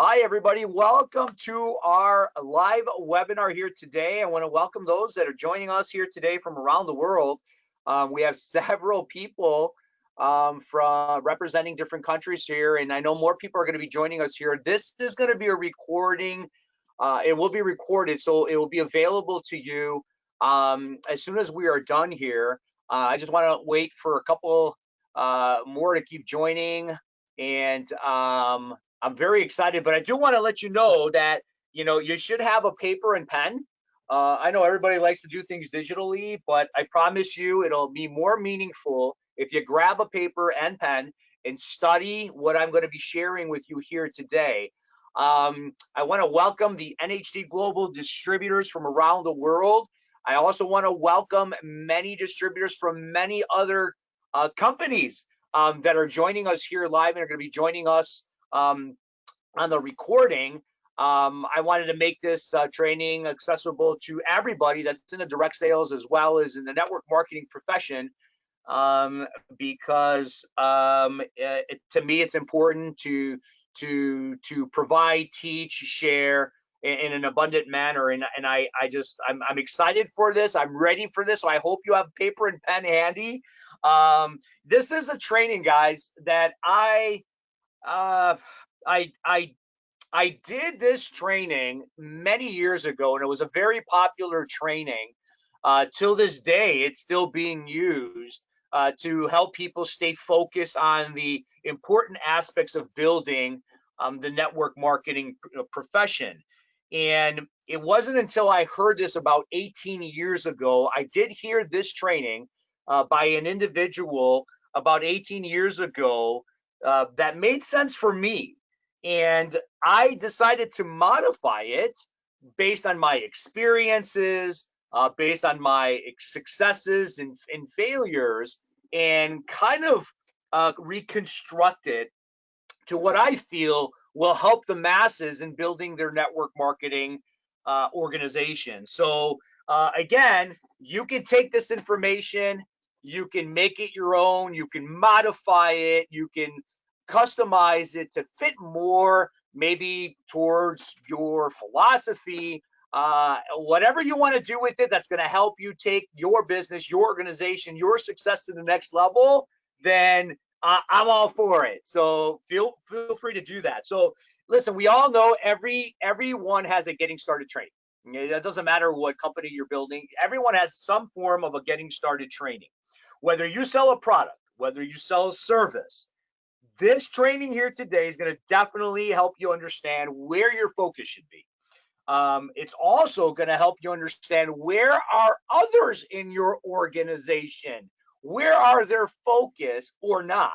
Hi, everybody. Welcome to our live webinar here today. I want to welcome those that are joining us here today from around the world. We have several people from representing different countries here, and I know more people are going to be joining us here. This is going to be a recording. It will be recorded, so it will be available to you as soon as we are done here. I just want to wait for a couple more to keep joining, and I'm very excited, but I do want to let you know that, you should have a paper and pen. I know everybody likes to do things digitally, but I promise you it'll be more meaningful if you grab a paper and pen and study what I'm going to be sharing with you here today. I want to welcome the NHD Global distributors from around the world. I also want to welcome many distributors from many other companies that are joining us here live and are going to be joining us on the recording. I wanted to make this training accessible to everybody that's in the direct sales as well as in the network marketing profession, because to me it's important to provide, teach, share in an abundant manner, and I'm excited for this. I'm ready for this, so I hope you have paper and pen handy. This is a training, guys, that I did this training many years ago, and it was a very popular training. Till this day, it's still being used to help people stay focused on the important aspects of building the network marketing profession. And it wasn't until I heard this about 18 years ago. I did hear this training by an individual about 18 years ago that made sense for me. And I decided to modify it based on my experiences, based on my successes and failures, and kind of reconstruct it to what I feel will help the masses in building their network marketing organization. So again, you can take this information, you can make it your own, you can modify it, you can customize it to fit more maybe towards your philosophy, whatever you want to do with it that's going to help you take your business, your organization, your success to the next level, then I'm all for it. So feel free to do that. So listen, we all know everyone has a getting started training. It doesn't matter what company you're building. Everyone has some form of a getting started training. Whether you sell a product, whether you sell a service, this training here today is going to definitely help you understand where your focus should be. It's also going to help you understand where are others in your organization, where are their focus or not,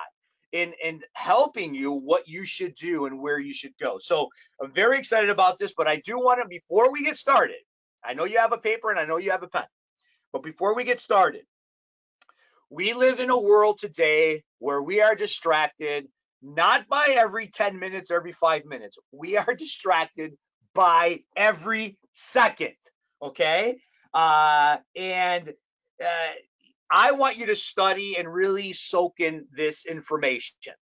in helping you what you should do and where you should go. So I'm very excited about this, but I do want to, before we get started, I know you have a paper and I know you have a pen, but before we get started, we live in a world today where we are distracted, not by every 10 minutes, every 5 minutes. We are distracted by every second, okay? And I want you to study and really soak in this information.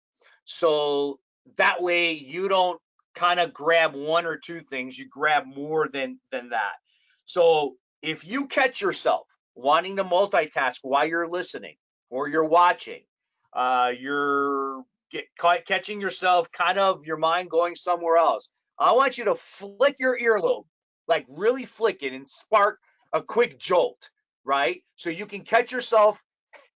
So that way you don't kind of grab one or two things, you grab more than that. So if you catch yourself wanting to multitask while you're listening or you're watching, you're catching yourself kind of your mind going somewhere else, I want you to flick your earlobe, like really flick it and spark a quick jolt, right? So you can catch yourself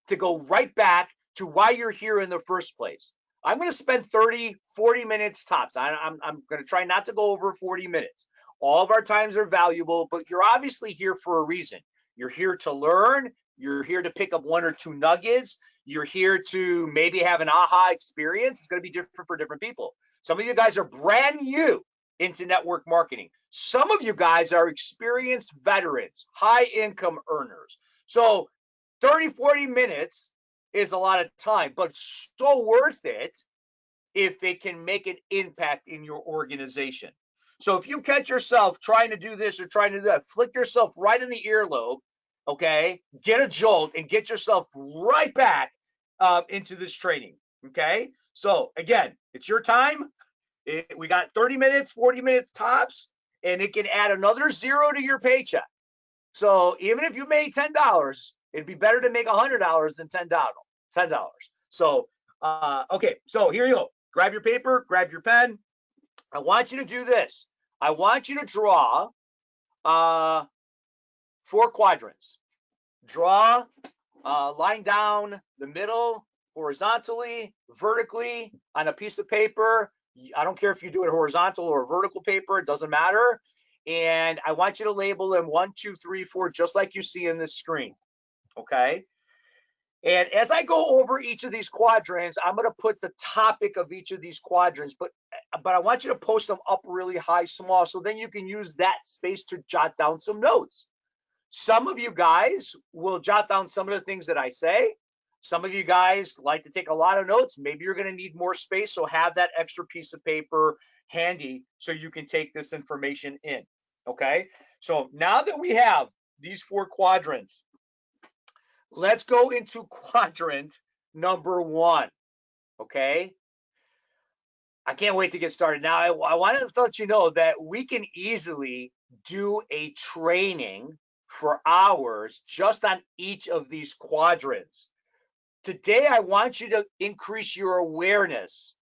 to go right back to why you're here in the first place. I'm going to spend 30, 40 minutes tops. I'm going to try not to go over 40 minutes. All of our times are valuable, but you're obviously here for a reason. You're here to learn. You're here to pick up one or two nuggets. You're here to maybe have an aha experience. It's going to be different for different people. Some of you guys are brand new into network marketing. Some of you guys are experienced veterans, high income earners. So 30, 40 minutes is a lot of time, but so worth it if it can make an impact in your organization. So if you catch yourself trying to do this or trying to do that, flick yourself right in the earlobe, okay? Get a jolt and get yourself right back into this training, okay? So again, it's your time. We got 30 minutes, 40 minutes tops, and it can add another zero to your paycheck. So even if you made $10, it'd be better to make $100 than $10. So okay, so here you go. Grab your paper, grab your pen. I want you to do this. I want you to draw 4 quadrants. Draw a line down the middle, horizontally, vertically, on a piece of paper. I don't care if you do it horizontal or vertical paper, it doesn't matter. And I want you to label them 1, 2, 3, 4, just like you see in this screen. Okay. And as I go over each of these quadrants, I'm going to put the topic of each of these quadrants, but I want you to post them up really high, small, so then you can use that space to jot down some notes. Some of you guys will jot down some of the things that I say. Some of you guys like to take a lot of notes. Maybe you're going to need more space, so have that extra piece of paper handy so you can take this information in. Okay, so now that we have these 4 quadrants, let's go into quadrant number 1. Okay, I can't wait to get started. Now, I wanted to let you know that we can easily do a training for hours just on each of these quadrants. Today, I want you to increase your awareness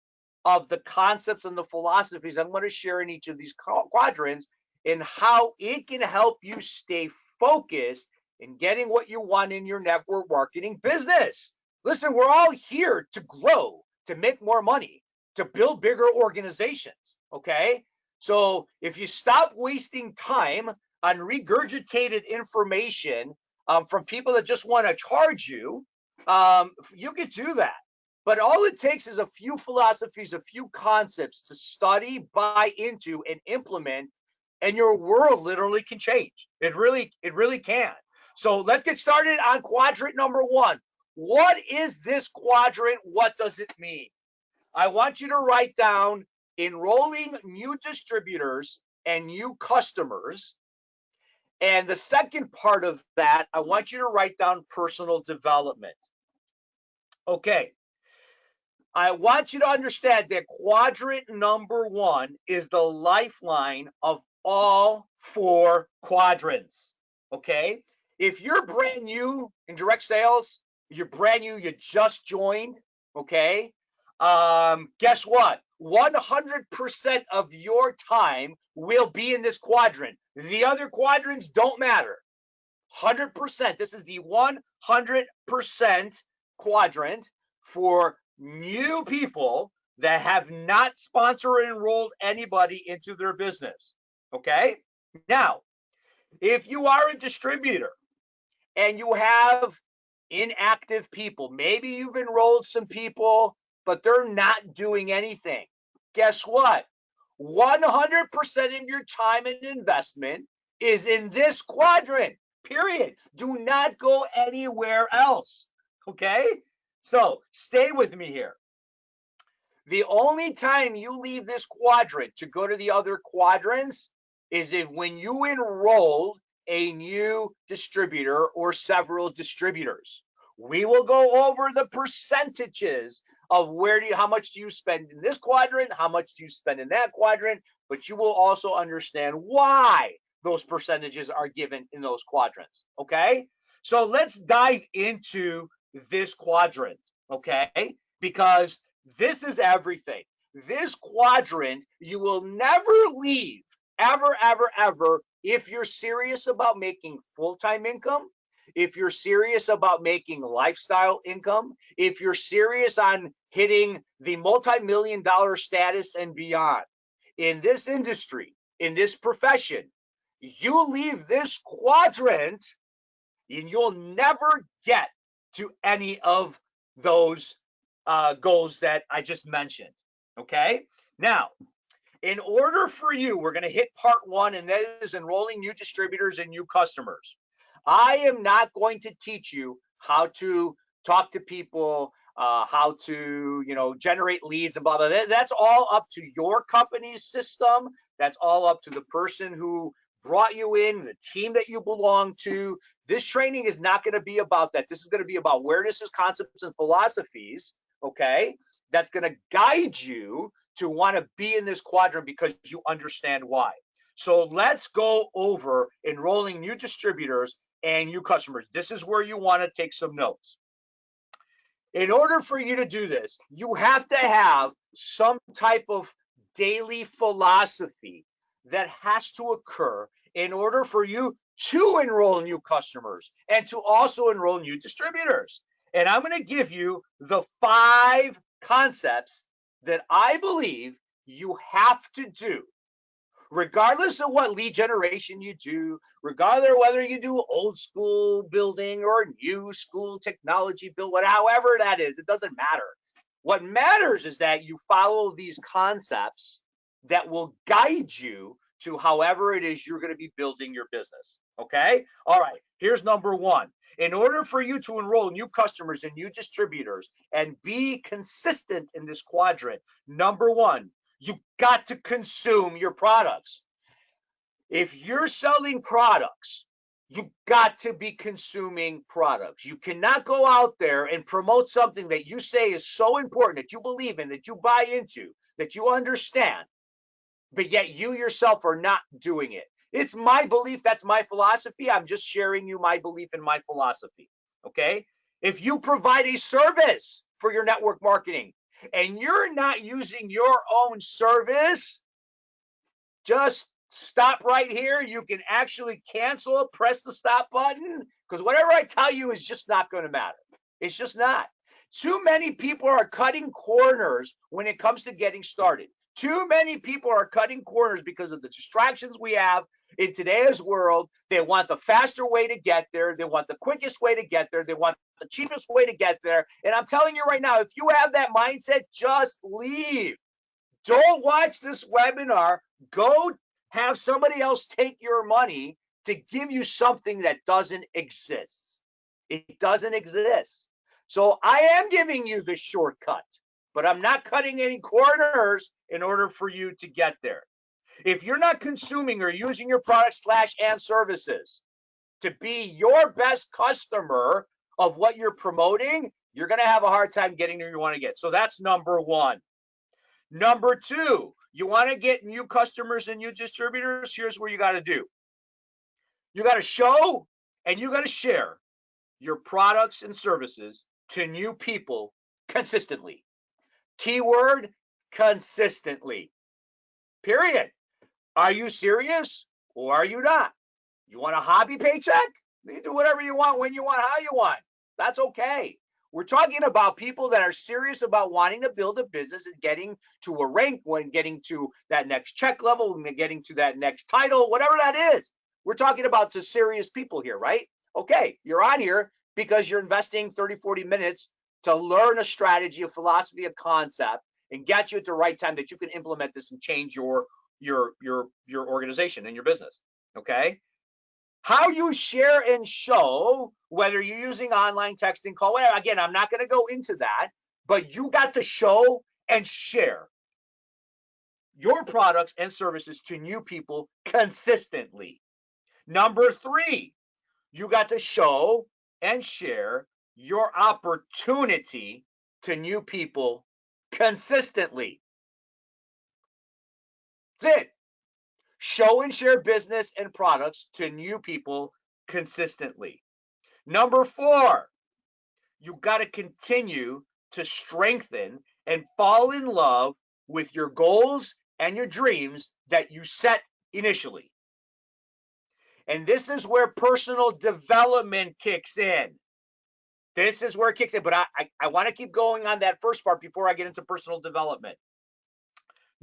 of the concepts and the philosophies I'm going to share in each of these quadrants and how it can help you stay focused in getting what you want in your network marketing business. Listen, we're all here to grow, to make more money, to build bigger organizations, okay? So if you stop wasting time on regurgitated information from people that just want to charge you, you can do that. But all it takes is a few philosophies, a few concepts to study, buy into, and implement, and your world literally can change. It really can. So let's get started on quadrant number 1. What is this quadrant? What does it mean? I want you to write down enrolling new distributors and new customers. And the second part of that, I want you to write down personal development. Okay. I want you to understand that quadrant number 1 is the lifeline of all 4 quadrants. Okay. If you're brand new in direct sales, you're brand new, you just joined, okay, guess what? 100% of your time will be in this quadrant. The other quadrants don't matter. 100%. This is the 100% quadrant for new people that have not sponsored or enrolled anybody into their business. Okay. Now, if you are a distributor and you have inactive people, maybe you've enrolled some people, but they're not doing anything. Guess what? 100% of your time and investment is in this quadrant, period. Do not go anywhere else. Okay? So stay with me here. The only time you leave this quadrant to go to the other quadrants is if when you enroll a new distributor or several distributors. We will go over the percentages of how much do you spend in this quadrant, how much do you spend in that quadrant, but you will also understand why those percentages are given in those quadrants. Okay, so let's dive into this quadrant, okay, because this is everything. This quadrant you will never leave, ever, ever, ever, if you're serious about making full-time income, if you're serious about making lifestyle income, if you're serious on hitting the multi-million-dollar status and beyond. In this industry, in this profession, you leave this quadrant and you'll never get to any of those goals that I just mentioned. Okay? Now, in order for you, we're going to hit part 1, and that is enrolling new distributors and new customers. I am not going to teach you how to talk to people, how to, generate leads and blah, blah, blah. That's all up to your company's system. That's all up to the person who brought you in, the team that you belong to. This training is not going to be about that. This is going to be about awarenesses, concepts, and philosophies, okay, that's going to guide you to want to be in this quadrant because you understand why. So let's go over enrolling new distributors and new customers. This is where you want to take some notes. In order for you to do this, you have to have some type of daily philosophy that has to occur in order for you to enroll new customers and to also enroll new distributors. And I'm going to give you the 5 concepts that I believe you have to do, regardless of what lead generation you do, regardless of whether you do old school building or new school technology build, however that is, it doesn't matter. What matters is that you follow these concepts that will guide you to however it is you're going to be building your business. Okay? All right, here's number 1. In order for you to enroll new customers and new distributors and be consistent in this quadrant, number 1, you got to consume your products. If you're selling products, you got to be consuming products. You cannot go out there and promote something that you say is so important, that you believe in, that you buy into, that you understand, but yet you yourself are not doing it. It's my belief. That's my philosophy. I'm just sharing you my belief and my philosophy. Okay? If you provide a service for your network marketing and you're not using your own service, just stop right here. You can actually cancel it, press the stop button, because whatever I tell you is just not going to matter. It's just not. Too many people are cutting corners when it comes to getting started. Too many people are cutting corners because of the distractions we have in today's world. They want the faster way to get there. They want the quickest way to get there. They want the cheapest way to get there. And I'm telling you right now, if you have that mindset, just leave. Don't watch this webinar. Go have somebody else take your money to give you something that doesn't exist. It doesn't exist. So I am giving you the shortcut, but I'm not cutting any corners in order for you to get there. If you're not consuming or using your products and services to be your best customer of what you're promoting, you're going to have a hard time getting where you want to get. So that's number 1. Number 2, you want to get new customers and new distributors. Here's what you got to do. You got to show and you got to share your products and services to new people consistently. Keyword, consistently. Period. Are you serious or are you not? You want a hobby paycheck? You do whatever you want, when you want, how you want. That's okay. We're talking about people that are serious about wanting to build a business and getting to a rank, when getting to that next check level, and getting to that next title, whatever that is. We're talking about the serious people here, right? Okay, you're on here because you're investing 30, 40 minutes to learn a strategy, a philosophy, a concept, and get you at the right time that you can implement this and change your organization and your business. Okay? How you share and show, whether you're using online texting, call, whatever. Again, I'm not going to go into that, but you got to show and share your products and services to new people consistently. Number 3, you got to show and share your opportunity to new people consistently. That's it. Show and share business and products to new people consistently. Number 4, you got to continue to strengthen and fall in love with your goals and your dreams that you set initially. And this is where personal development kicks in. This is where it kicks in. But I want to keep going on that first part before I get into personal development.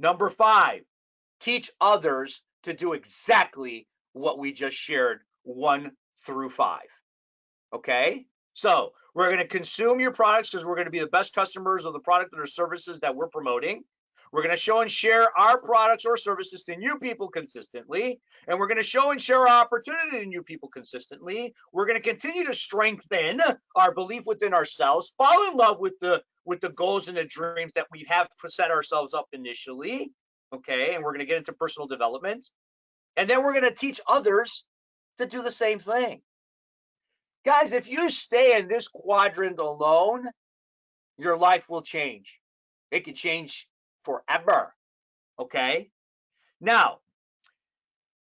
Number 5, teach others to do exactly what we just shared, 1 through 5. Okay? So we're going to consume your products because we're going to be the best customers of the product or services that we're promoting. We're going to show and share our products or services to new people consistently. And we're going to show and share our opportunity to new people consistently. We're going to continue to strengthen our belief within ourselves, fall in love with the goals and the dreams that we have set ourselves up initially. Okay, and we're going to get into personal development. And then we're going to teach others to do the same thing. Guys, if you stay in this quadrant alone, your life will change. It can change forever. Okay. Now,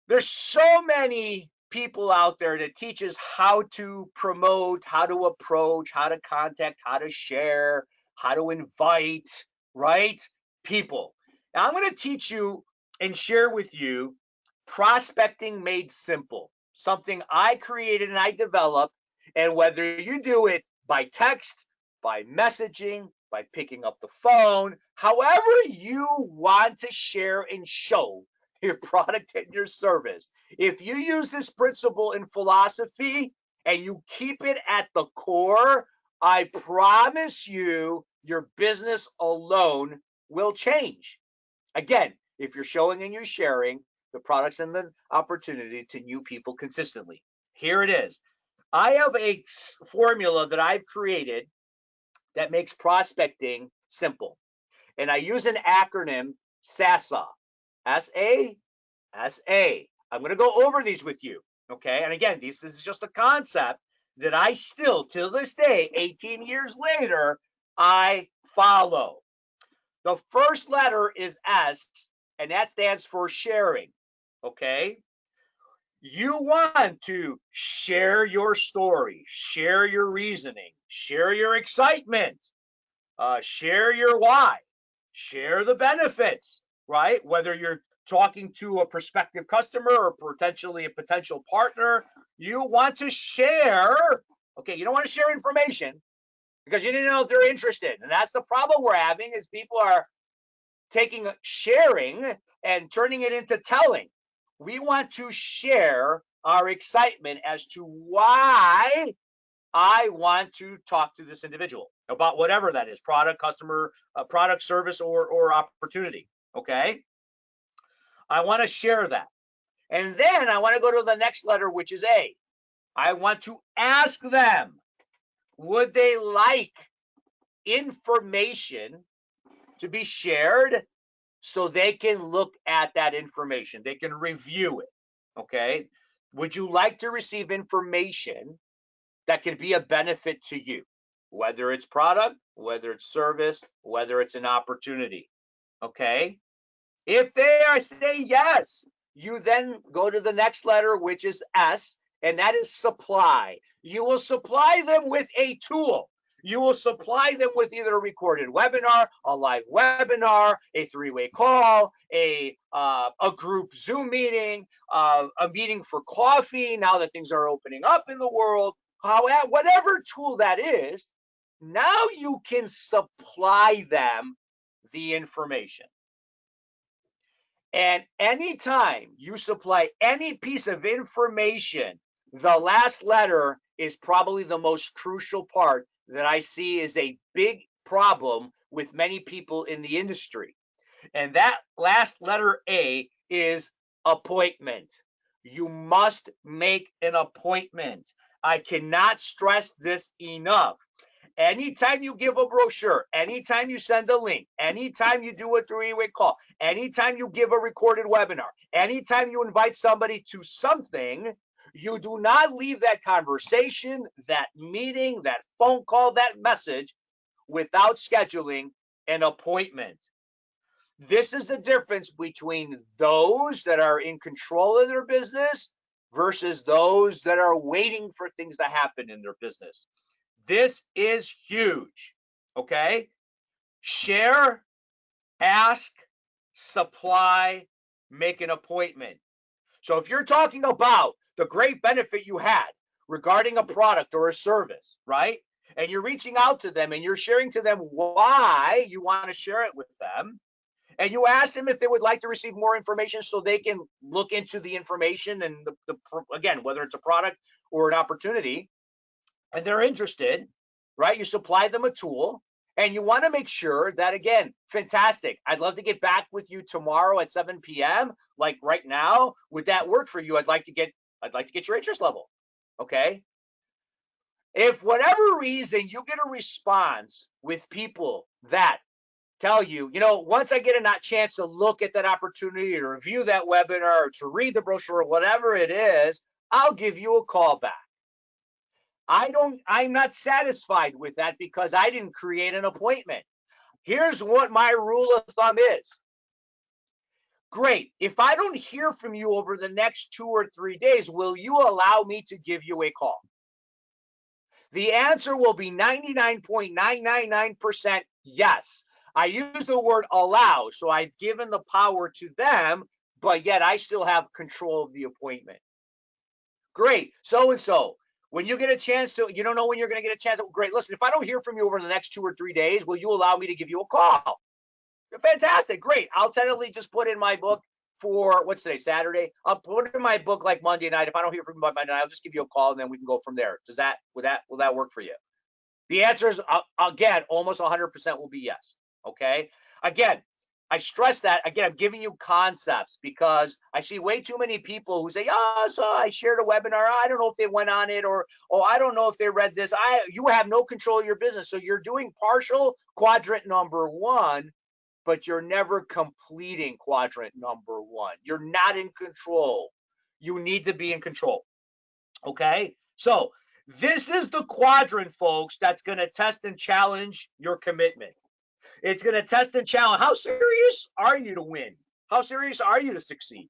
there's so many people out there that teaches how to promote, how to approach, how to contact, how to share, how to invite, right? People. Now I'm going to teach you and share with you prospecting made simple, something I created and I developed. And whether you do it by text, by messaging, by picking up the phone, however you want to share and show your product and your service. If you use this principle in philosophy and you keep it at the core, I promise you your business alone will change. Again, if you're showing and you're sharing the products and the opportunity to new people consistently. Here it is. I have a formula that I've created that makes prospecting simple. And I use an acronym SASA. S-A SA. I'm going to go over these with you. Okay. And again, this is just a concept that I still, till this day, 18 years later, I follow. The first letter is S, and that stands for sharing. Okay. You want to share your story, share your reasoning, share your excitement, share your why, share the benefits, right? Whether you're talking to a prospective customer or potentially a potential partner, you want to share. Okay, you don't want to share information because you didn't know if they're interested. And that's the problem we're having is people are taking sharing and turning it into telling. We want to share our excitement as to why I want to talk to this individual about whatever that is, product, customer, product, service, or opportunity. Okay. I want to share that. And then I want to go to the next letter, which is A. I want to ask them, would they like information to be shared so they can look at that information? They can review it. Okay. Would you like to receive information that can be a benefit to you, whether it's product, whether it's service, whether it's an opportunity? Okay. If they are say yes, you then go to the next letter, which is S, and that is supply. You will supply them with a tool. You will supply them with either a recorded webinar, a live webinar, a three-way call, a group Zoom meeting, a meeting for coffee. Now that things are opening up in the world, however, whatever tool that is, now you can supply them the information. And anytime you supply any piece of information, the last letter is probably the most crucial part that I see is a big problem with many people in the industry. And that last letter A is appointment. You must make an appointment. I cannot stress this enough. Anytime you give a brochure, anytime you send a link, anytime you do a three-way call, anytime you give a recorded webinar, anytime you invite somebody to something, you do not leave that conversation, that meeting, that phone call, that message without scheduling an appointment. This is the difference between those that are in control of their business versus those that are waiting for things to happen in their business. This is huge. Okay. Share, ask, supply, make an appointment. So if you're talking about the great benefit you had regarding a product or a service, right? And you're reaching out to them and you're sharing to them why you want to share it with them. And you ask them if they would like to receive more information so they can look into the information and again, whether it's a product or an opportunity, and they're interested, right? You supply them a tool and you want to make sure that, again, fantastic. I'd love to get back with you tomorrow at 7 p.m. Like right now, would that work for you? I'd like to get your interest level. Okay. If whatever reason you get a response with people that tell you, once I get a chance to look at that opportunity to review that webinar or to read the brochure or whatever it is, I'll give you a call back. I'm not satisfied with that because I didn't create an appointment. Here's what my rule of thumb is. Great. If I don't hear from you over the next 2 or 3 days, will you allow me to give you a call? The answer will be 99.999% yes. I use the word allow, so I've given the power to them, but yet I still have control of the appointment. Great. So and so, when you get a chance to, you don't know when you're going to get a chance. Great. Listen, if I don't hear from you over the next 2 or 3 days, will you allow me to give you a call? Fantastic. Great. I'll tentatively just put in my book for what's today, Saturday. I'll put in my book like Monday night. If I don't hear from you by Monday night, I'll just give you a call and then we can go from there. Will that work for you? The answer is again, almost 100% will be yes. Okay. Again, I stress that again, I'm giving you concepts because I see way too many people who say, "Oh, so I shared a webinar. I don't know if they went on it, or oh, I don't know if they read this." You have no control of your business, so you're doing partial quadrant number one, but you're never completing quadrant number one. You're not in control. You need to be in control. Okay, so this is the quadrant, folks, that's going to test and challenge your commitment. It's going to test and challenge how serious are you to win? How serious are you to succeed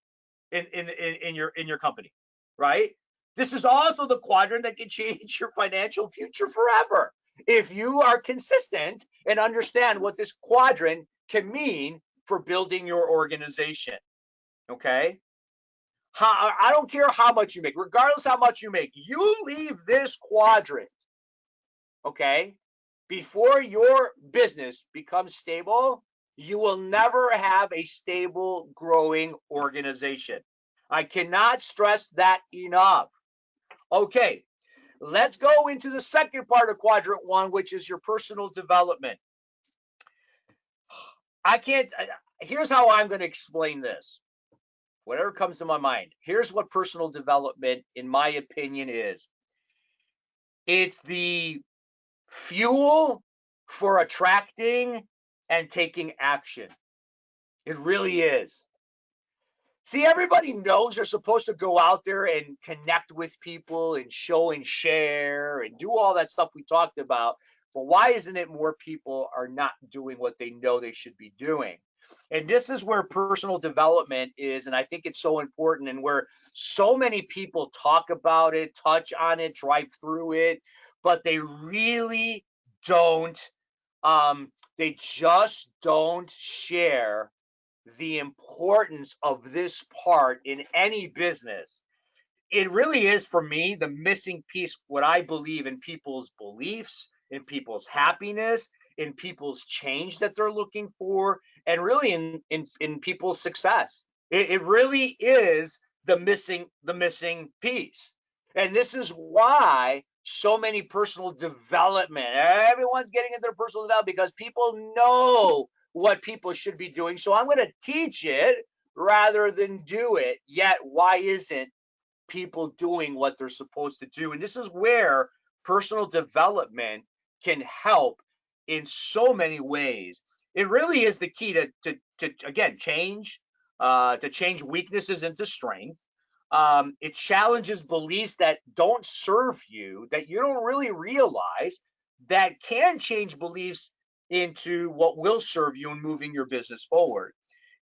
in your company, right? This is also the quadrant that can change your financial future forever if you are consistent and understand what this quadrant can mean for building your organization. Okay? I don't care how much you make, regardless how much you make, you leave this quadrant, okay, before your business becomes stable, you will never have a stable, growing organization. I cannot stress that enough. Okay, let's go into the second part of quadrant one, which is your personal development. Here's how I'm going to explain this. Whatever comes to my mind. Here's what personal development, in my opinion, is. It's the fuel for attracting and taking action. It really is. See, everybody knows they're supposed to go out there and connect with people and show and share and do all that stuff we talked about. But why isn't it more people are not doing what they know they should be doing? And this is where personal development is. And I think it's so important, and where so many people talk about it, touch on it, drive through it, but they really don't, they just don't share the importance of this part in any business. It really is, for me, the missing piece, what I believe in people's beliefs, in people's happiness, in people's change that they're looking for, and really in people's success. It really is the missing piece. And this is why so many personal development, everyone's getting into their personal development because people know what people should be doing. So I'm going to teach it rather than do it. Yet, why isn't people doing what they're supposed to do? And this is where personal development can help in so many ways. It really is the key to again, to change weaknesses into strength. It challenges beliefs that don't serve you, that you don't really realize, that can change beliefs into what will serve you in moving your business forward.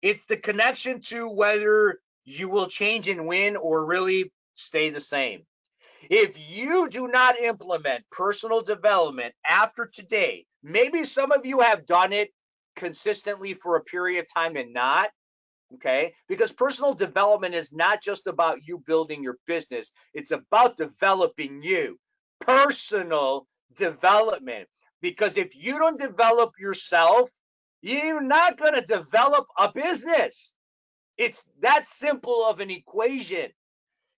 It's the connection to whether you will change and win or really stay the same. If you do not implement personal development after today, maybe some of you have done it consistently for a period of time and not, okay? Because personal development is not just about you building your business, it's about developing you. Personal development. Because if you don't develop yourself, you're not going to develop a business. It's that simple of an equation.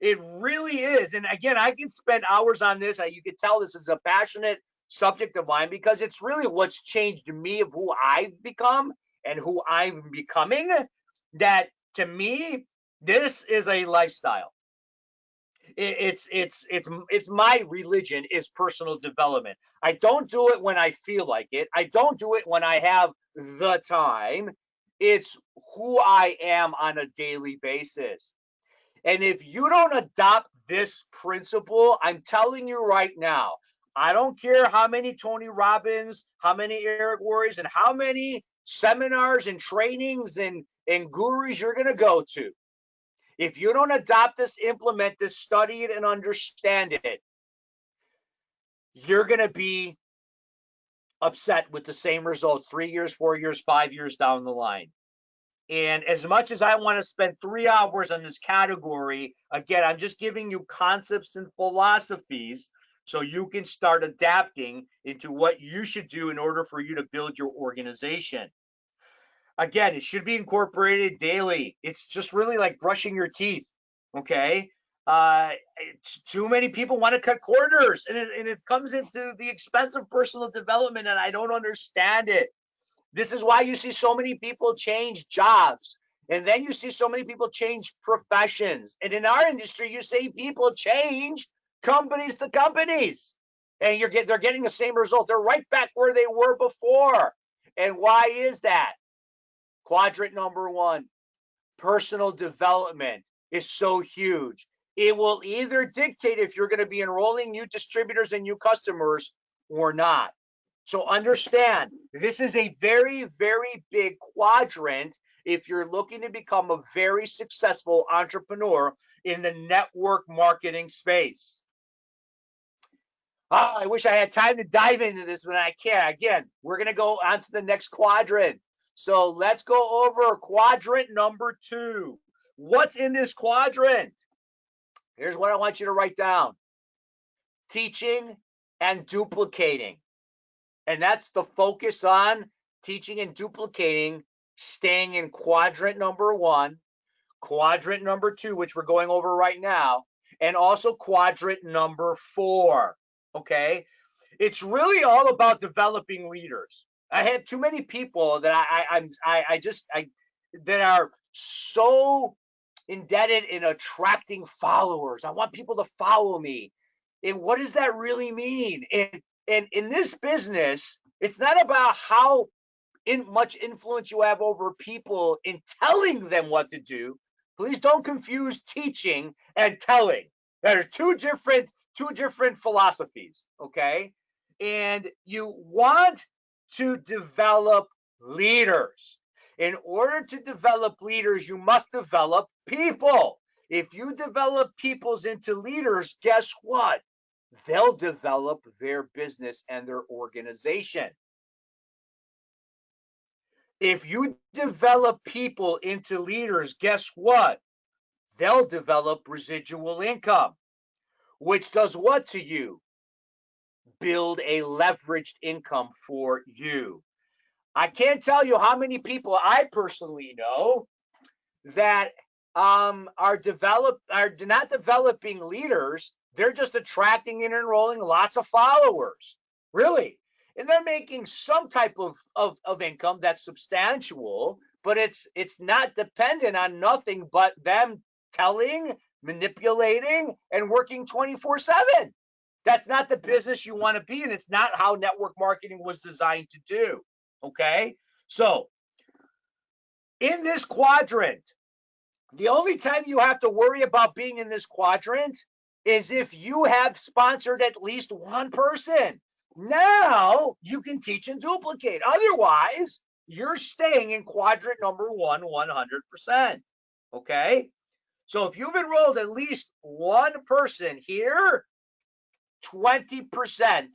It really is. And again, I can spend hours on this. You can tell this is a passionate subject of mine because it's really what's changed me, of who I've become and who I'm becoming. That, to me, this is a lifestyle. It's my religion, is personal development. I don't do it when I feel like it. I don't do it when I have the time. It's who I am on a daily basis. And if you don't adopt this principle, I'm telling you right now, I don't care how many Tony Robbins, how many Eric Worres, and how many seminars and trainings and gurus you're going to go to. If you don't adopt this, implement this, study it, and understand it, you're going to be upset with the same results 3 years, 4 years, 5 years down the line. And as much as I want to spend 3 hours on this category, again, I'm just giving you concepts and philosophies so you can start adapting into what you should do in order for you to build your organization. Again, it should be incorporated daily. It's just really like brushing your teeth, okay? Too many people want to cut corners, and it comes into the expense of personal development, and I don't understand it. This is why you see so many people change jobs, and then you see so many people change professions. And in our industry, you see people change companies to companies, and they're getting the same result. They're right back where they were before. And why is that? Quadrant number 1, personal development is so huge. It will either dictate if you're going to be enrolling new distributors and new customers or not. So understand, this is a very, very big quadrant if you're looking to become a very successful entrepreneur in the network marketing space. I wish I had time to dive into this, but I can't. Again, we're going to go on to the next quadrant. So let's go over quadrant number 2. What's in this quadrant? Here's what I want you to write down. Teaching and duplicating. And that's the focus on teaching and duplicating, staying in quadrant number 1, quadrant number 2, which we're going over right now, and also quadrant number 4. Okay? It's really all about developing leaders. I have too many people that I that are so indebted in attracting followers. I want people to follow me. And what does that really mean? And in this business, it's not about how much influence you have over people in telling them what to do. Please don't confuse teaching and telling. They're two different philosophies, okay? And you want to develop leaders. In order to develop leaders, you must develop people. If you develop peoples into leaders, guess what? They'll develop their business and their organization. If you develop people into leaders, guess what? They'll develop residual income, which does what to you? Build a leveraged income for you. I can't tell you how many people I personally know that are not developing leaders. They're just attracting and enrolling lots of followers, really. And they're making some type of income that's substantial, but it's not dependent on nothing but them telling, manipulating, and working 24/7. That's not the business you want to be in. It's not how network marketing was designed to do. Okay? So, in this quadrant, the only time you have to worry about being in this quadrant is if you have sponsored at least one person. Now you can teach and duplicate. Otherwise, you're staying in quadrant number 1, 100%. Okay? So if you've enrolled at least one person here, 20%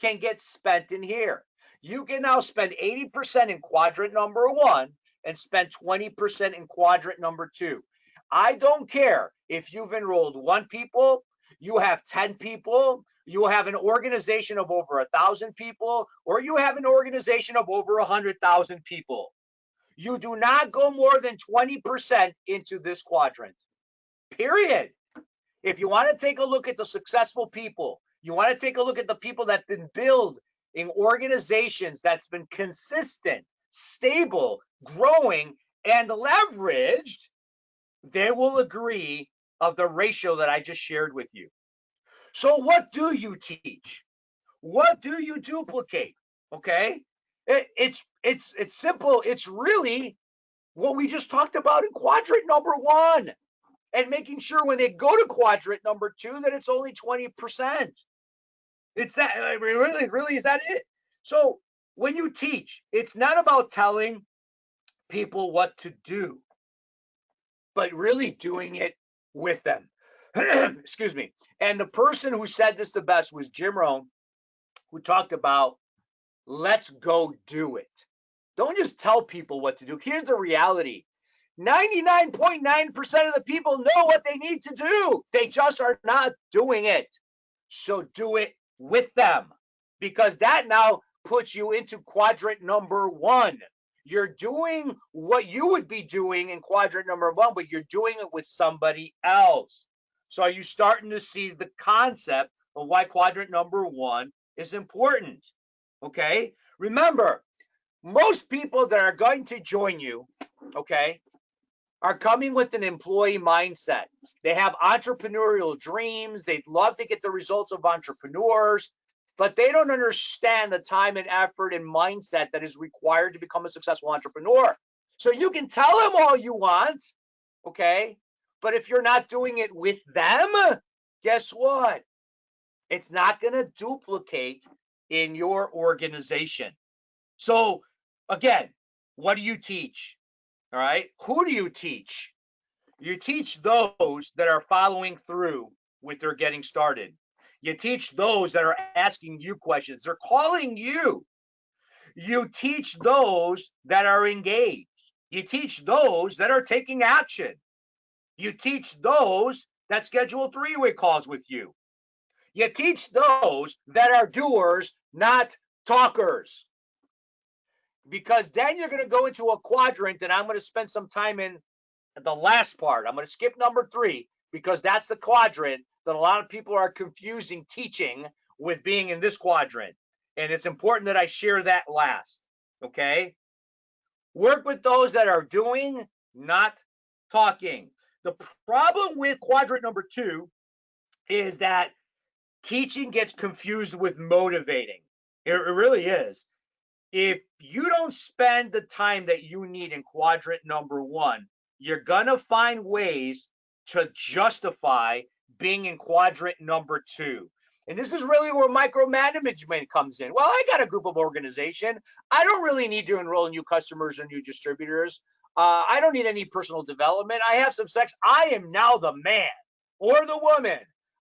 can get spent in here. You can now spend 80% in quadrant number 1 and spend 20% in quadrant number 2. I don't care if you've enrolled 1 people, you have 10 people, you have an organization of over 1,000 people, or you have an organization of over 100,000 people. You do not go more than 20% into this quadrant, period. If you want to take a look at the successful people, you want to take a look at the people that have been built in organizations that's been consistent, stable, growing, and leveraged, they will agree of the ratio that I just shared with you. So what do you teach? What do you duplicate? Okay? It's simple. It's really what we just talked about in quadrant number 1. And making sure when they go to quadrant number 2 that it's only 20%. It's that, really, is that it? So when you teach, it's not about telling people what to do, but really doing it with them. Excuse me. And the person who said this the best was Jim Rohn, who talked about let's go do it. Don't just tell people what to do. Here's the reality. 99.9% of the people know what they need to do. They just are not doing it. So do it with them, because that now puts you into quadrant number one. You're doing what you would be doing in quadrant number one, but you're doing it with somebody else. So are you starting to see the concept of why quadrant number one is important? Okay. Remember, most people that are going to join you, okay, are coming with an employee mindset. They have entrepreneurial dreams. They'd love to get the results of entrepreneurs, but they don't understand the time and effort and mindset that is required to become a successful entrepreneur. So you can tell them all you want, okay? But if you're not doing it with them, guess what? It's not going to duplicate in your organization. So again, what do you teach? All right. Who do you teach? You teach those that are following through with their getting started. You teach those that are asking you questions. They're calling you. You teach those that are engaged. You teach those that are taking action. You teach those that schedule three-way calls with you. You teach those that are doers, not talkers. Because then you're going to go into a quadrant, and I'm going to spend some time in the last part. I'm going to skip number 3 because that's the quadrant that a lot of people are confusing teaching with being in this quadrant. And it's important that I share that last. Okay. Work with those that are doing, not talking. The problem with quadrant number 2 is that teaching gets confused with motivating. It really is. If you don't spend the time that you need in quadrant number 1, you're going to find ways to justify being in quadrant number 2. And this is really where micromanagement comes in. Well, I got a group of organization. I don't really need to enroll new customers or new distributors. I don't need any personal development. I have some sex. I am now the man or the woman.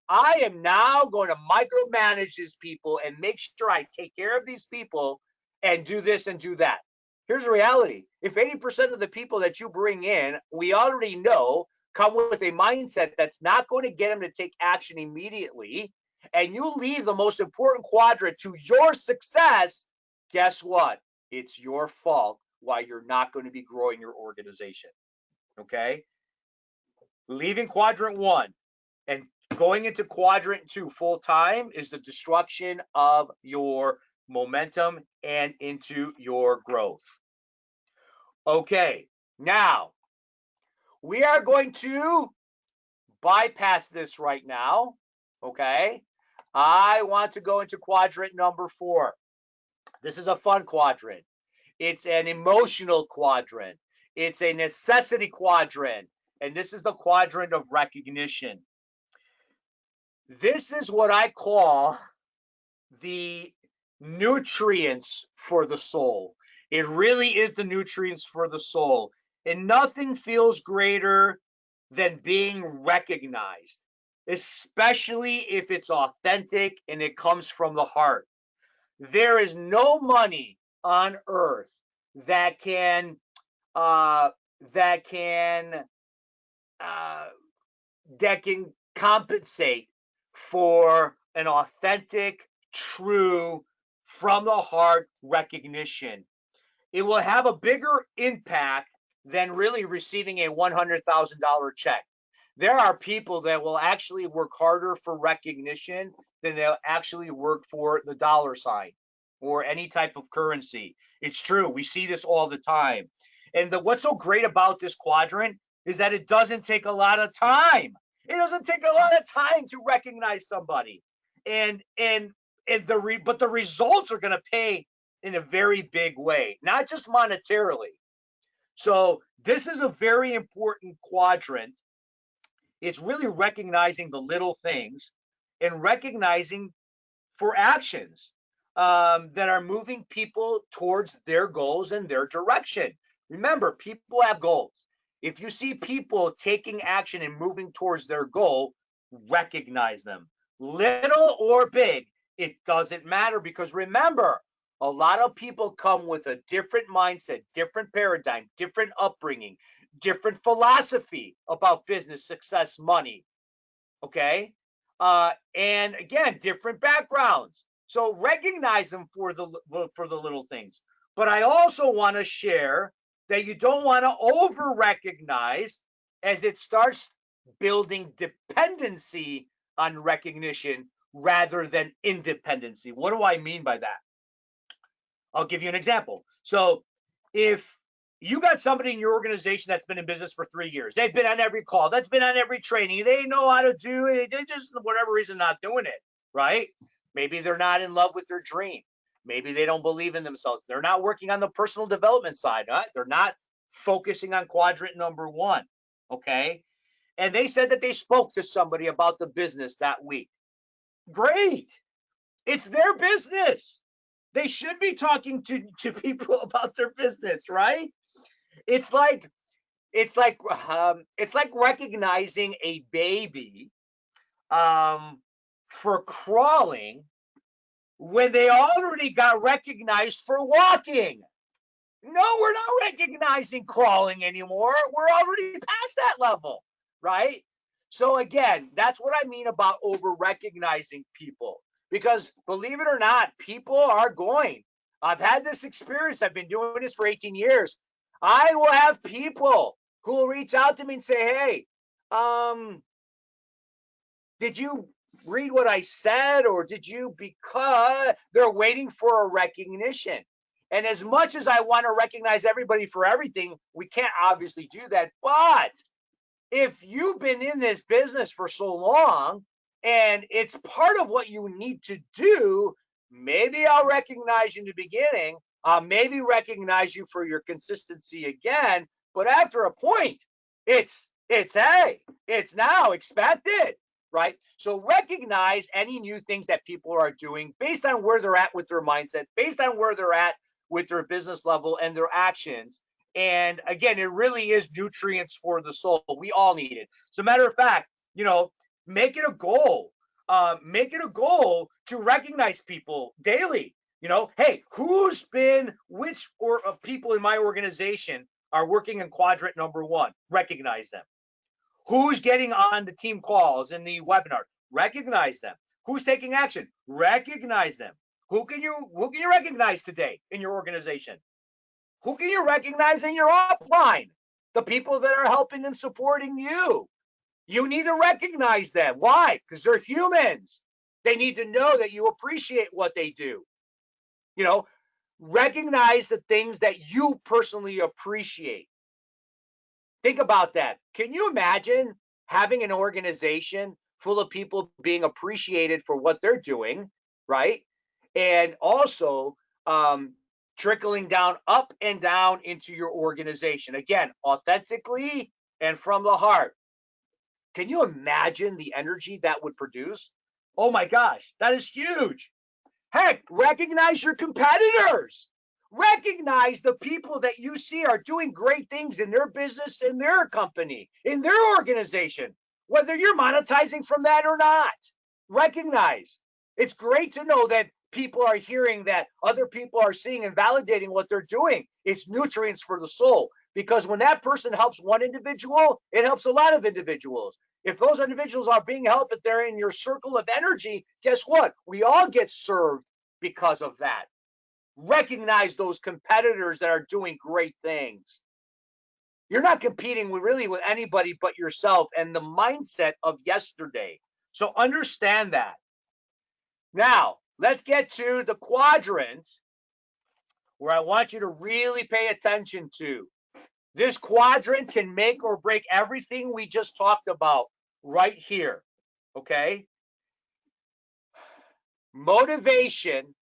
I am now going to micromanage these people and make sure I take care of these people and do this and do that. Here's the reality. If 80% of the people that you bring in, we already know, come with a mindset that's not going to get them to take action immediately, and you leave the most important quadrant to your success, guess what? It's your fault why you're not going to be growing your organization. Okay? Leaving quadrant 1 and going into quadrant 2 full time is the destruction of your momentum and into your growth. Okay, now we are going to bypass this right now. Okay, I want to go into quadrant number 4. This is a fun quadrant. It's an emotional quadrant. It's a necessity quadrant. And this is the quadrant of recognition. This is what I call the nutrients for the soul. It really is the nutrients for the soul. And nothing feels greater than being recognized, especially if it's authentic and it comes from the heart. There is no money on earth that can uh, that can uh, that can compensate for an authentic, true, from the heart recognition. It will have a bigger impact than really receiving a $100,000 check. There are people that will actually work harder for recognition than they'll actually work for the dollar sign or any type of currency. It's true. We see this all the time. And what's so great about this quadrant is that it doesn't take a lot of time. It doesn't take a lot of time to recognize somebody. But the results are going to pay in a very big way, not just monetarily. So this is a very important quadrant. It's really recognizing the little things and recognizing for actions that are moving people towards their goals and their direction. Remember, people have goals. If you see people taking action and moving towards their goal, recognize them. Little or big, it doesn't matter, because remember, a lot of people come with a different mindset, different paradigm, different upbringing, different philosophy about business, success, money. Okay. And again, different backgrounds. So recognize them for the little things. But I also want to share that you don't want to over recognize, as it starts building dependency on recognition rather than independency. What do I mean by that? I'll give you an example. So if you got somebody in your organization that's been in business for 3 years, they've been on every call, that's been on every training, they know how to do it, they just, for whatever reason, not doing it, right? Maybe they're not in love with their dream. Maybe they don't believe in themselves. They're not working on the personal development side, right? They're not focusing on quadrant number one, okay? And they said that they spoke to somebody about the business that week. Great. It's their business. They should be talking to people about their business, right? It's like it's like recognizing a baby um, for crawling when they already got recognized for walking. No, we're not recognizing crawling anymore. We're already past that level, right? So again, that's what I mean about over recognizing people. Because believe it or not, people are going. I've had this experience. I've been doing this for 18 years. I will have people who will reach out to me and say, "Hey, um, did you read what I said, or did you?" Because they're waiting for a recognition. And as much as I want to recognize everybody for everything, we can't obviously do that. But if you've been in this business for so long and it's part of what you need to do, maybe I'll recognize you in the beginning. I'll maybe recognize you for your consistency again. But after a point, hey, it's now expected, right? So recognize any new things that people are doing based on where they're at with their mindset, based on where they're at with their business level and their actions. And again, it really is nutrients for the soul. We all need it. As a matter of fact, make it a goal. Make it a goal to recognize people daily. Hey, which people in my organization are working in quadrant number one? Recognize them. Who's getting on the team calls and the webinar? Recognize them. Who's taking action? Recognize them. Who can you recognize today in your organization? Who can you recognize in your upline? The people that are helping and supporting you. You need to recognize them. Why? Because they're humans. They need to know that you appreciate what they do. Recognize the things that you personally appreciate. Think about that. Can you imagine having an organization full of people being appreciated for what they're doing, right? And also trickling down up and down into your organization. Again, authentically and from the heart. Can you imagine the energy that would produce? Oh my gosh, that is huge. Heck, recognize your competitors. Recognize the people that you see are doing great things in their business, in their company, in their organization, whether you're monetizing from that or not. Recognize. It's great to know that people are hearing that other people are seeing and validating what they're doing. It's nutrients for the soul, because when that person helps one individual, it helps a lot of individuals. If those individuals are being helped, if they're in your circle of energy, guess what? We all get served because of that. Recognize those competitors that are doing great things. You're not competing with anybody but yourself and the mindset of yesterday. So understand that. Now, let's get to the quadrant where I want you to really pay attention to. This quadrant can make or break everything we just talked about right here, okay? Motivation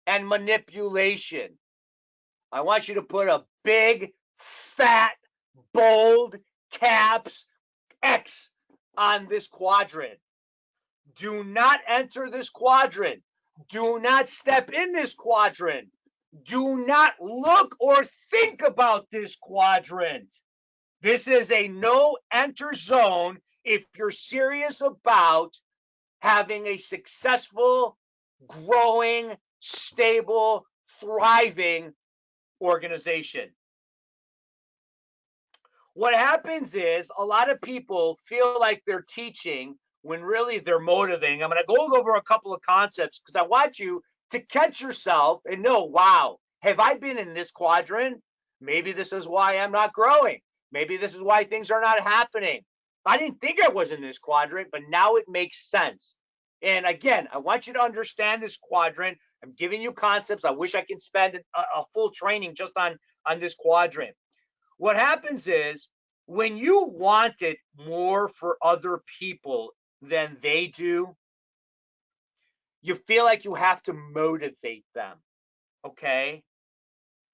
and manipulation. I want you to put a big, fat, bold caps X on this quadrant. Do not enter this quadrant Do not step in this quadrant. Do not look or think about this quadrant. This is a no enter zone if you're serious about having a successful, growing, stable, thriving organization. What happens is a lot of people feel like they're teaching when really they're motivating. I'm going to go over a couple of concepts because I want you to catch yourself and know, wow, have I been in this quadrant? Maybe this is why I'm not growing. Maybe this is why things are not happening. I didn't think I was in this quadrant, but now it makes sense. And again, I want you to understand this quadrant. I'm giving you concepts. I wish I could spend a full training just on this quadrant. What happens is when you want it more for other people than they do, you feel like you have to motivate them. Okay.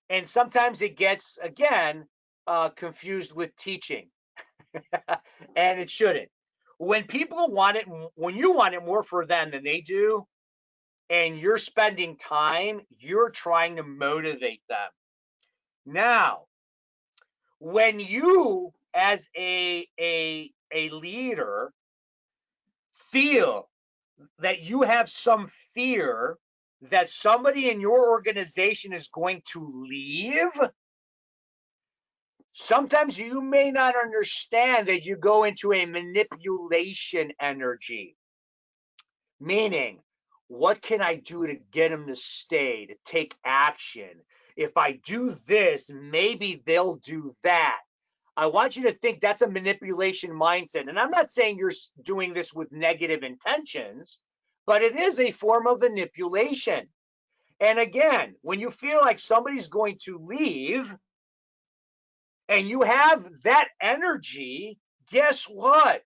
And sometimes it gets, again, confused with teaching, and it shouldn't. When people want it, when you want it more for them than they do, and you're spending time, you're trying to motivate them. Now, when you as a leader feel that you have some fear that somebody in your organization is going to leave, sometimes you may not understand that you go into a manipulation energy, meaning, what can I do to get them to stay, to take action? If I do this, maybe they'll do that. I want you to think that's a manipulation mindset. And I'm not saying you're doing this with negative intentions, but it is a form of manipulation. And again, when you feel like somebody's going to leave and you have that energy, guess what?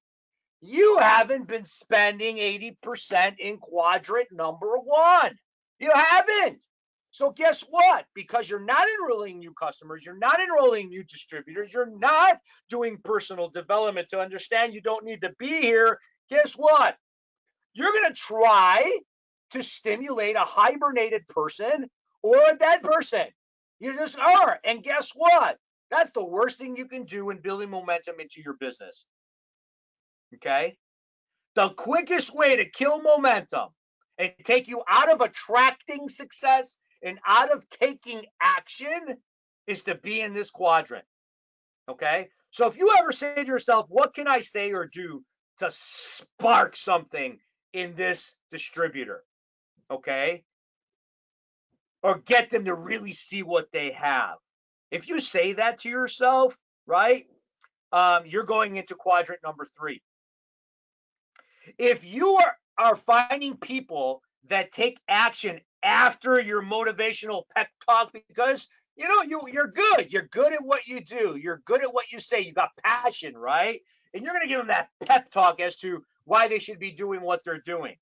You haven't been spending 80% in quadrant number one. You haven't. So guess what? Because you're not enrolling new customers, you're not enrolling new distributors, you're not doing personal development to understand you don't need to be here. Guess what? You're going to try to stimulate a hibernated person or a dead person. You just are. And guess what? That's the worst thing you can do in building momentum into your business. Okay? The quickest way to kill momentum and take you out of attracting success and out of taking action is to be in this quadrant. Okay. So if you ever say to yourself, what can I say or do to spark something in this distributor? Okay. Or get them to really see what they have. If you say that to yourself, right, you're going into quadrant number 3. If you are finding people that take action after your motivational pep talk because you're good at what you do, you're good at what you say, you got passion, right? And you're going to give them that pep talk as to why they should be doing what they're doing.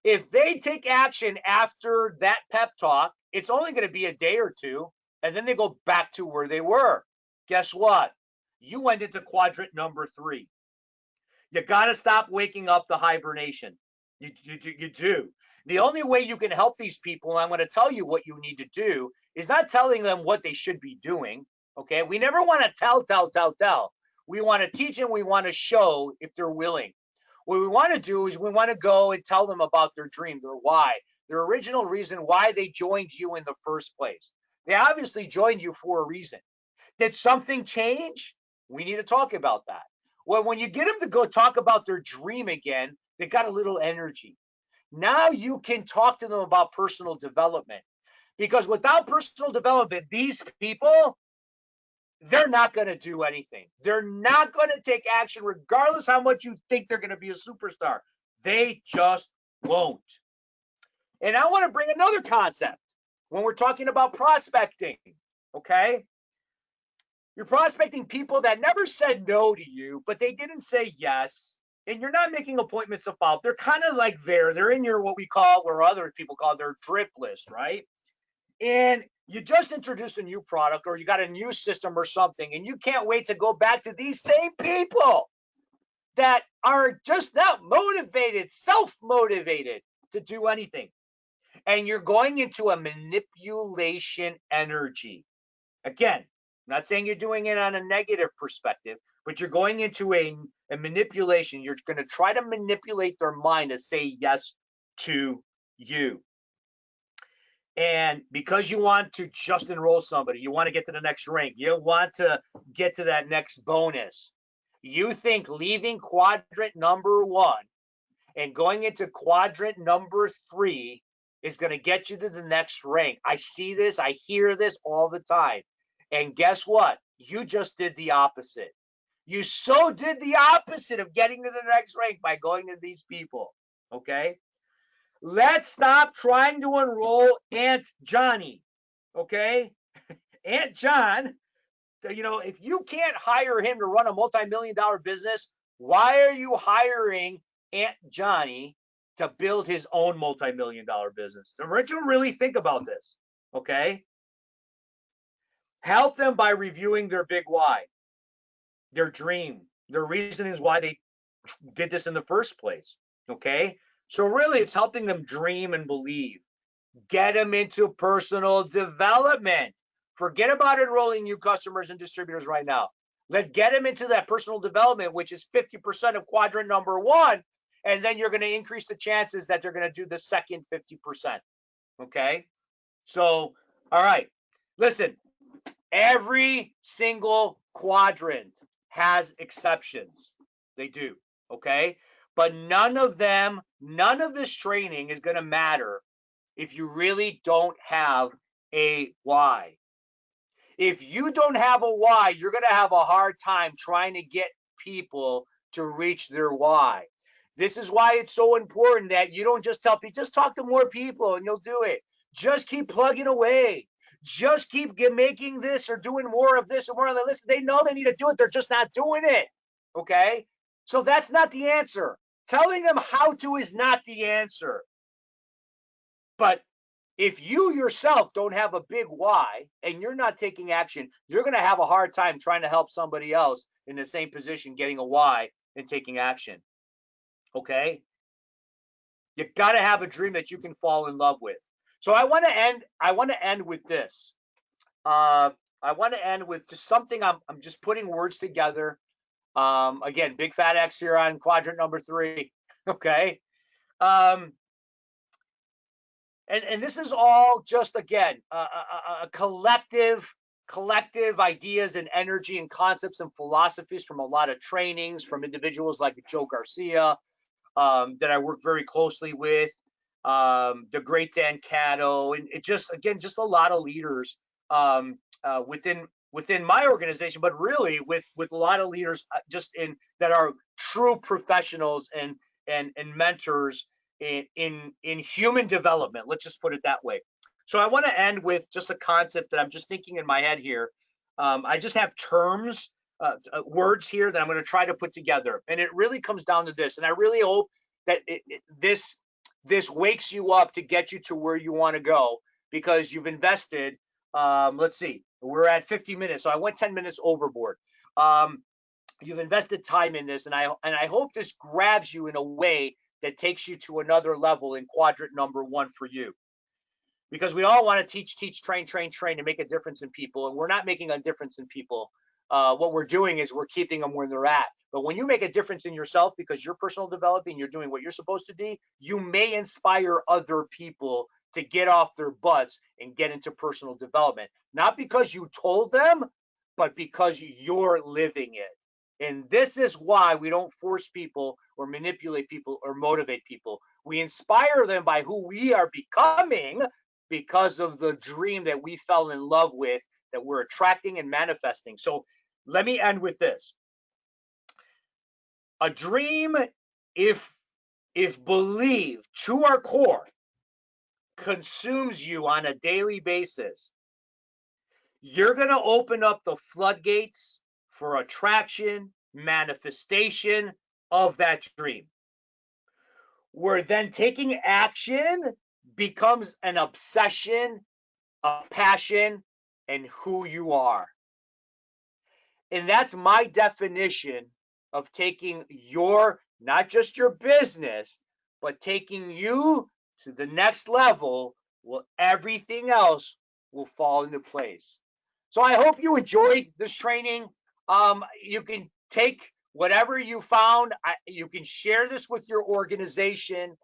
If they take action after that pep talk, it's only going to be a day or two, and then they go back to where they were. Guess what? You went into quadrant number 3. You got to stop waking up the hibernation. You do. The only way you can help these people, and I'm going to tell you what you need to do, is not telling them what they should be doing. Okay. We never want to tell. We want to teach and we want to show if they're willing. What we want to do is we want to go and tell them about their dream, their why, their original reason why they joined you in the first place. They obviously joined you for a reason. Did something change? We need to talk about that. Well, when you get them to go talk about their dream again, they got a little energy. Now you can talk to them about personal development. Because without personal development, these people, they're not going to do anything. They're not going to take action, regardless how much you think they're going to be a superstar. They just won't. And I want to bring another concept when we're talking about prospecting. Okay. You're prospecting people that never said no to you, but they didn't say yes. And you're not making appointments to follow. They're kind of like they're in your what we call, or other people call their drip list, right? And you just introduced a new product or you got a new system or something, and you can't wait to go back to these same people that are just not motivated, self-motivated to do anything. and you're going into a manipulation energy. Again, I'm not saying you're doing it on a negative perspective, but you're going into a manipulation. You're going to try to manipulate their mind to say yes to you. And because you want to just enroll somebody, you want to get to the next rank, you want to get to that next bonus, you think leaving quadrant number 1 and going into quadrant number 3 is going to get you to the next rank. I see this, I hear this all the time. And guess what? You just did the opposite. You so did the opposite of getting to the next rank by going to these people. Okay? Let's stop trying to enroll Aunt Johnny. Okay? Aunt John, if you can't hire him to run a multi-million-dollar business, why are you hiring Aunt Johnny to build his own multi-million-dollar business? Don't you really think about this, okay? Help them by reviewing their big why, their dream, their reasonings why they did this in the first place, okay? So really, it's helping them dream and believe. Get them into personal development. Forget about enrolling new customers and distributors right now. Let's get them into that personal development, which is 50% of quadrant number 1. And then you're going to increase the chances that they're going to do the second 50%. Okay? So, all right. Listen, every single quadrant has exceptions. They do. Okay? But none of this training is going to matter if you really don't have a why. If you don't have a why, you're going to have a hard time trying to get people to reach their why. This is why it's so important that you don't just tell people, just talk to more people and you'll do it. Just keep plugging away. Just keep making this or doing more of this or more of that. Listen, they know they need to do it. They're just not doing it. Okay? So that's not the answer. Telling them how to is not the answer. But if you yourself don't have a big why and you're not taking action, you're going to have a hard time trying to help somebody else in the same position getting a why and taking action. Okay? You got to have a dream that you can fall in love with. So I want to end with this. I want to end with just something. I'm just putting words together. Again, big fat X here on quadrant number 3. Okay. And this is all just, again, a collective ideas and energy and concepts and philosophies from a lot of trainings from individuals like Joe Garcia, that I work very closely with, the great Dan Cato, and it just, again, just a lot of leaders within my organization, but really with a lot of leaders just in that are true professionals and mentors in human development. Let's just put it that way. So I want to end with just a concept that I'm just thinking in my head here. I just have terms, words here that I'm going to try to put together, and it really comes down to this. And I really hope that this wakes you up to get you to where you want to go, because you've invested. Let's see, we're at 50 minutes, so I went 10 minutes overboard. You've invested time in this, and I hope this grabs you in a way that takes you to another level in quadrant number 1 for you. Because we all want to teach, train, and make a difference in people, and we're not making a difference in people. What we're doing is we're keeping them where they're at. But when you make a difference in yourself because you're personal developing, you're doing what you're supposed to do, you may inspire other people to get off their butts and get into personal development. Not because you told them, but because you're living it. And this is why we don't force people or manipulate people or motivate people. We inspire them by who we are becoming because of the dream that we fell in love with, that we're attracting and manifesting. So let me end with this. A dream, if believed to our core, consumes you on a daily basis. You're going to open up the floodgates for attraction, manifestation of that dream. Where then taking action becomes an obsession, a passion, and who you are. And that's my definition of taking your, not just your business, but taking you to the next level, well, everything else will fall into place. So I hope you enjoyed this training. You can take whatever you found. You can share this with your organization.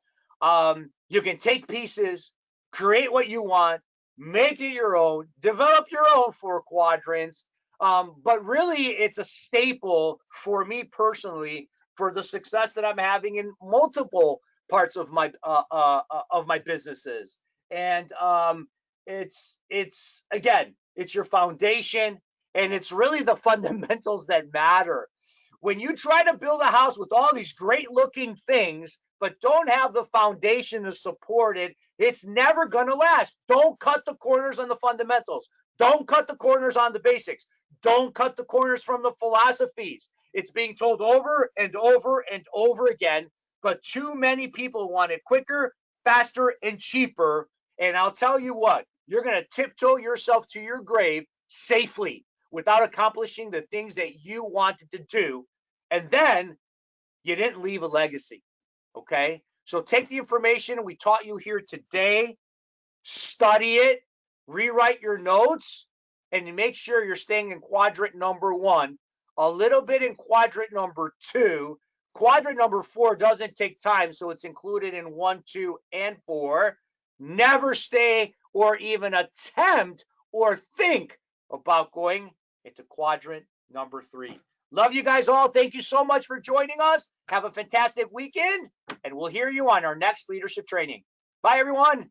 You can take pieces, create what you want, make it your own, develop your own 4 quadrants. But really, it's a staple for me personally for the success that I'm having in multiple parts of my businesses. And it's again, it's your foundation, and it's really the fundamentals that matter. When you try to build a house with all these great looking things but don't have the foundation to support it, it's never going to last. Don't cut the corners on the fundamentals. Don't cut the corners on the basics. Don't cut the corners from the philosophies. It's being told over and over and over again, but too many people want it quicker, faster, and cheaper. And I'll tell you what, you're going to tiptoe yourself to your grave safely without accomplishing the things that you wanted to do. And then you didn't leave a legacy. Okay. So take the information we taught you here today, study it, rewrite your notes, and make sure you're staying in quadrant number 1, a little bit in quadrant number 2. Quadrant number 4 doesn't take time, so it's included in 1, 2, and 4. Never stay or even attempt or think about going into quadrant number 3. Love you guys all. Thank you so much for joining us. Have a fantastic weekend, and we'll hear you on our next leadership training. Bye, everyone.